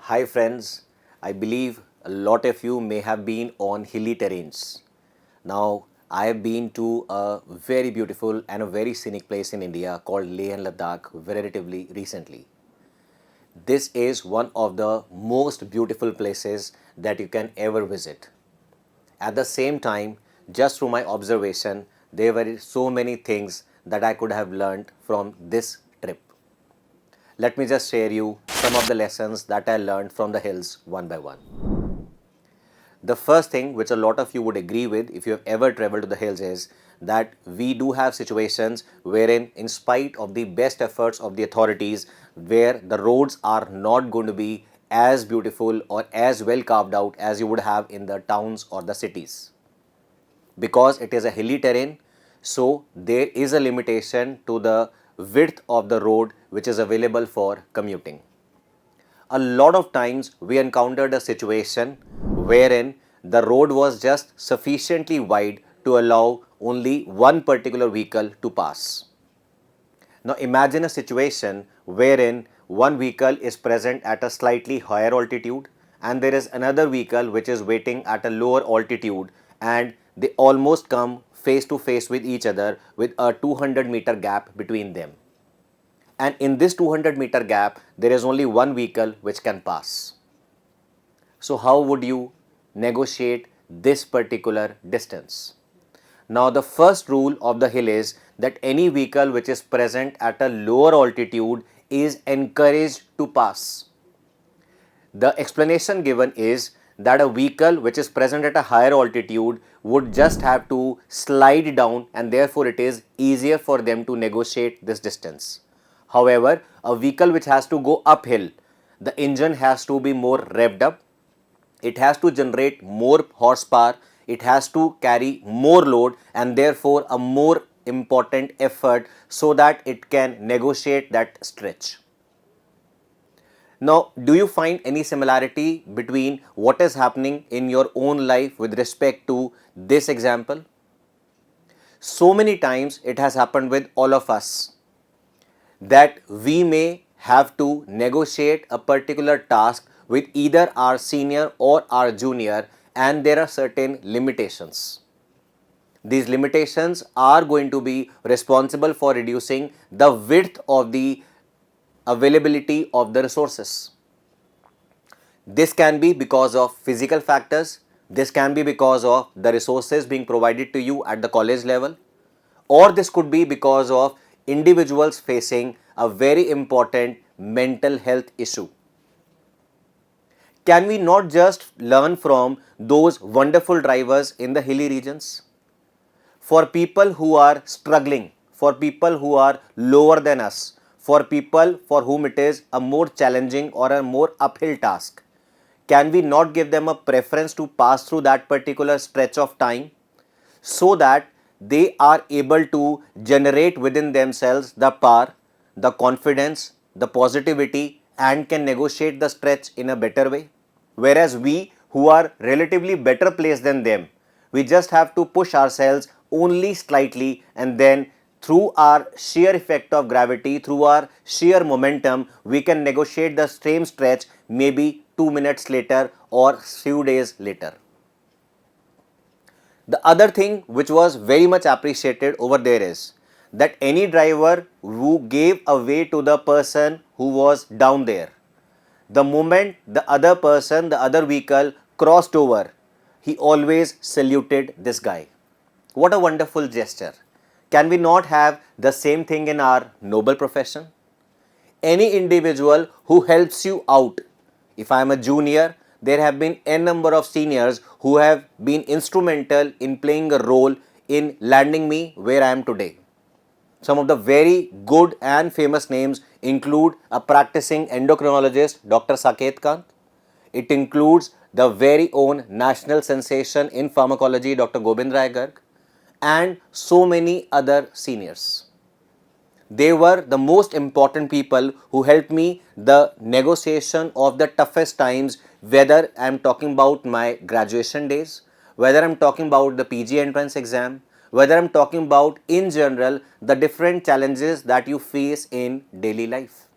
Hi friends, I believe a lot of you may have been on hilly terrains. Now, I have been to a very beautiful and a very scenic place in India called Leh and Ladakh relatively recently. This is one of the most beautiful places that you can ever visit. At the same time, just through my observation, there were so many things that I could have learned from this trip. Let me just share you some of the lessons that I learned from the hills one by one. The first thing which a lot of you would agree with if you have ever traveled to the hills is that we do have situations wherein in spite of the best efforts of the authorities where the roads are not going to be as beautiful or as well carved out as you would have in the towns or the cities. Because it is a hilly terrain, so there is a limitation to the width of the road which is available for commuting. A lot of times we encountered a situation wherein the road was just sufficiently wide to allow only one particular vehicle to pass. Now imagine a situation wherein one vehicle is present at a slightly higher altitude and there is another vehicle which is waiting at a lower altitude, and they almost come face to face with each other with a 200-meter gap between them. And in this 200-meter gap, there is only one vehicle which can pass. So how would you negotiate this particular distance? Now the first rule of the hill is that any vehicle which is present at a lower altitude is encouraged to pass. The explanation given is that a vehicle which is present at a higher altitude would just have to slide down, and therefore it is easier for them to negotiate this distance. However, a vehicle which has to go uphill, the engine has to be more revved up, it has to generate more horsepower, it has to carry more load, and therefore a more important effort so that it can negotiate that stretch. Now, do you find any similarity between what is happening in your own life with respect to this example? So many times it has happened with all of us that we may have to negotiate a particular task with either our senior or our junior, and there are certain limitations. These limitations are going to be responsible for reducing the width of the availability of the resources. This can be because of physical factors, this can be because of the resources being provided to you at the college level, or this could be because of individuals facing a very important mental health issue. Can we not just learn from those wonderful drivers in the hilly regions? For people who are struggling, for people who are lower than us, for people for whom it is a more challenging or a more uphill task, can we not give them a preference to pass through that particular stretch of time so that they are able to generate within themselves the power, the confidence, the positivity, and can negotiate the stretch in a better way? Whereas we who are relatively better placed than them, we just have to push ourselves only slightly, and then through our sheer effect of gravity, through our sheer momentum, we can negotiate the same stretch maybe 2 minutes later or few days later. The other thing which was very much appreciated over there is that any driver who gave a way to the person who was down there, the moment the other person, the other vehicle crossed over, he always saluted this guy. What a wonderful gesture. Can we not have the same thing in our noble profession? Any individual who helps you out. If I am a junior, there have been n number of seniors who have been instrumental in playing a role in landing me where I am today. Some of the very good and famous names include a practicing endocrinologist, Dr. Saket Kant. It includes the very own national sensation in pharmacology, Dr. Gobind Rai Garg, and so many other seniors. They were the most important people who helped me the negotiation of the toughest times, whether I am talking about my graduation days, whether I am talking about the PG entrance exam, whether I am talking about in general the different challenges that you face in daily life.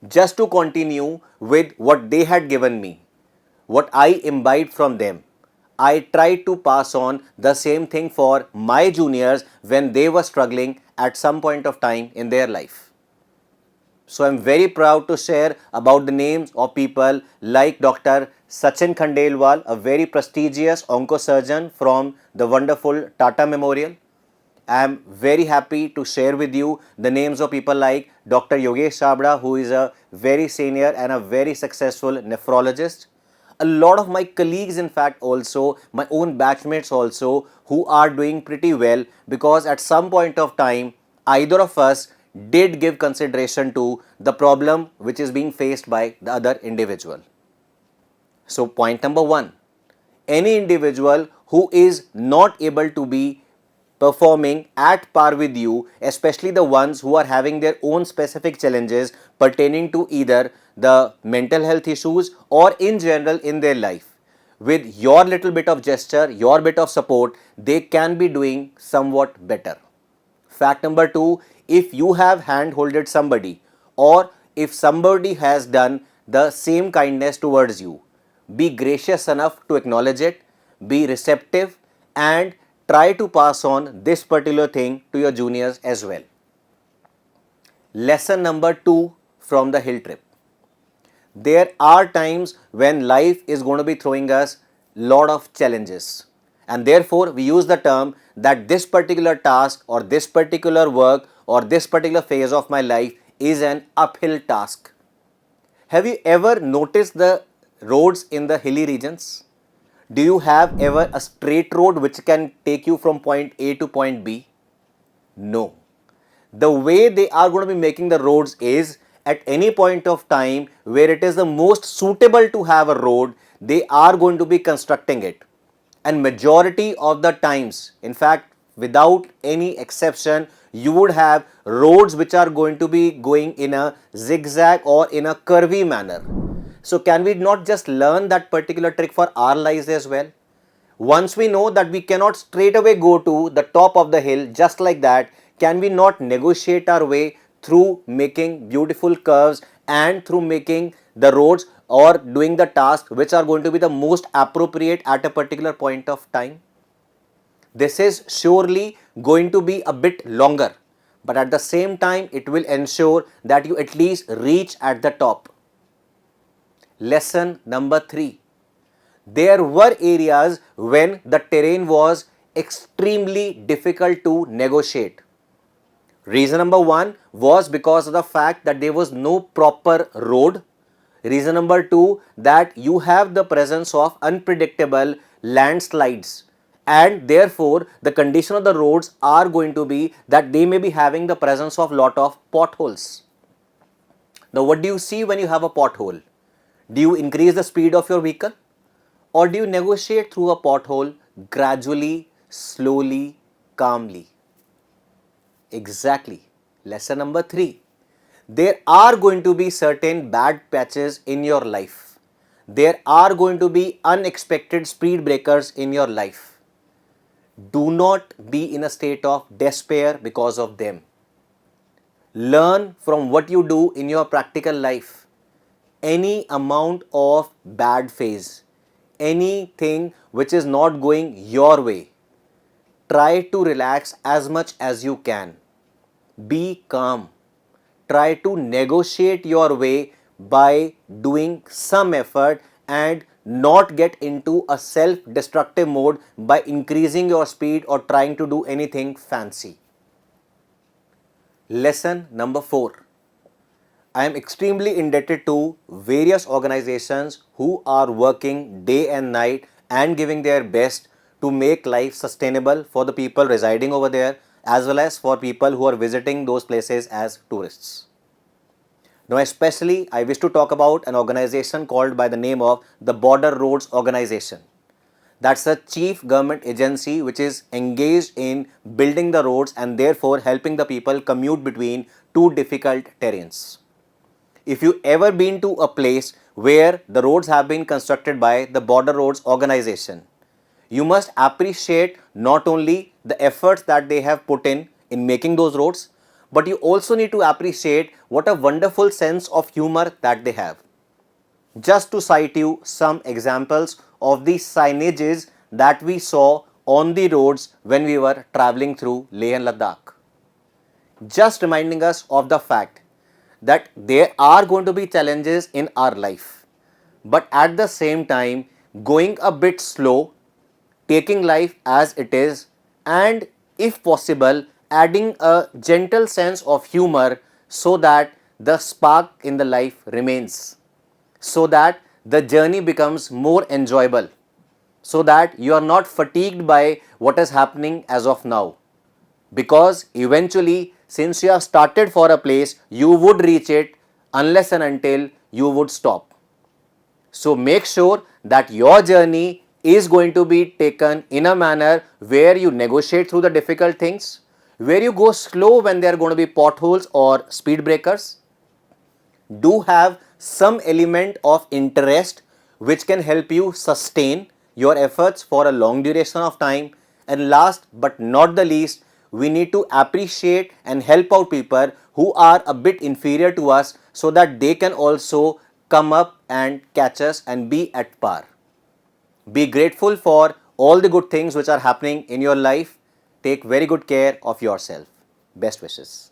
just to continue with what they had given me, what I imbibed from them. I tried to pass on the same thing for my juniors when they were struggling at some point of time in their life. So I'm very proud to share about the names of people like Dr. Sachin Khandelwal, a very prestigious oncosurgeon from the wonderful Tata Memorial. I am very happy to share with you the names of people like Dr. Yogesh Chabra, who is a very senior and a very successful nephrologist. A lot of my colleagues, in fact, also my own batchmates also, who are doing pretty well, because at some point of time either of us did give consideration to the problem which is being faced by the other individual. So point number one, any individual who is not able to be performing at par with you, especially the ones who are having their own specific challenges pertaining to either the mental health issues or in general in their life, with your little bit of gesture, your bit of support, they can be doing somewhat better. Fact number two, if you have hand-holded somebody, or if somebody has done the same kindness towards you, be gracious enough to acknowledge it, be receptive, and try to pass on this particular thing to your juniors as well. Lesson number two from the hill trip. There are times when life is going to be throwing us lot of challenges, and therefore we use the term that this particular task or this particular work or this particular phase of my life is an uphill task. Have you ever noticed the roads in the hilly regions? Do you have ever a straight road which can take you from point A to point B? No. The way they are going to be making the roads is, at any point of time where it is the most suitable to have a road, they are going to be constructing it. And majority of the times, in fact, without any exception, you would have roads which are going to be going in a zigzag or in a curvy manner. So can we not just learn that particular trick for our lives as well? Once we know that we cannot straight away go to the top of the hill just like that, can we not negotiate our way through making beautiful curves and through making the roads or doing the tasks which are going to be the most appropriate at a particular point of time? This is surely going to be a bit longer, but at the same time it will ensure that you at least reach at the top. Lesson number three. There were areas when the terrain was extremely difficult to negotiate. Reason number one was because of the fact that there was no proper road. Reason number two, that you have the presence of unpredictable landslides, and therefore the condition of the roads are going to be that they may be having the presence of lot of potholes. Now what do you see when you have a pothole? Do you increase the speed of your vehicle, or do you negotiate through a pothole gradually, slowly, calmly? Exactly. Lesson number three. There are going to be certain bad patches in your life. There are going to be unexpected speed breakers in your life. Do not be in a state of despair because of them. Learn from what you do in your practical life. Any amount of bad phase, anything which is not going your way, try to relax as much as you can. Be calm. Try to negotiate your way by doing some effort and not get into a self-destructive mode by increasing your speed or trying to do anything fancy. Lesson number four. I am extremely indebted to various organizations who are working day and night and giving their best to make life sustainable for the people residing over there, as well as for people who are visiting those places as tourists. Now especially I wish to talk about an organization called by the name of the Border Roads Organization. That's a chief government agency which is engaged in building the roads and therefore helping the people commute between two difficult terrains. If you ever been to a place where the roads have been constructed by the Border Roads Organization, you must appreciate not only the efforts that they have put in making those roads, but you also need to appreciate what a wonderful sense of humor that they have. Just to cite you some examples of the signages that we saw on the roads when we were traveling through Leh and Ladakh. Just reminding us of the fact that there are going to be challenges in our life, but at the same time, going a bit slow, taking life as it is, and if possible, adding a gentle sense of humor so that the spark in the life remains, so that the journey becomes more enjoyable, so that you are not fatigued by what is happening as of now. Because eventually, since you have started for a place, you would reach it unless and until you would stop. So make sure that your journey is going to be taken in a manner where you negotiate through the difficult things, where you go slow when there are going to be potholes or speed breakers. Do have some element of interest which can help you sustain your efforts for a long duration of time. And last but not the least, we need to appreciate and help out people who are a bit inferior to us so that they can also come up and catch us and be at par. Be grateful for all the good things which are happening in your life. Take very good care of yourself. Best wishes.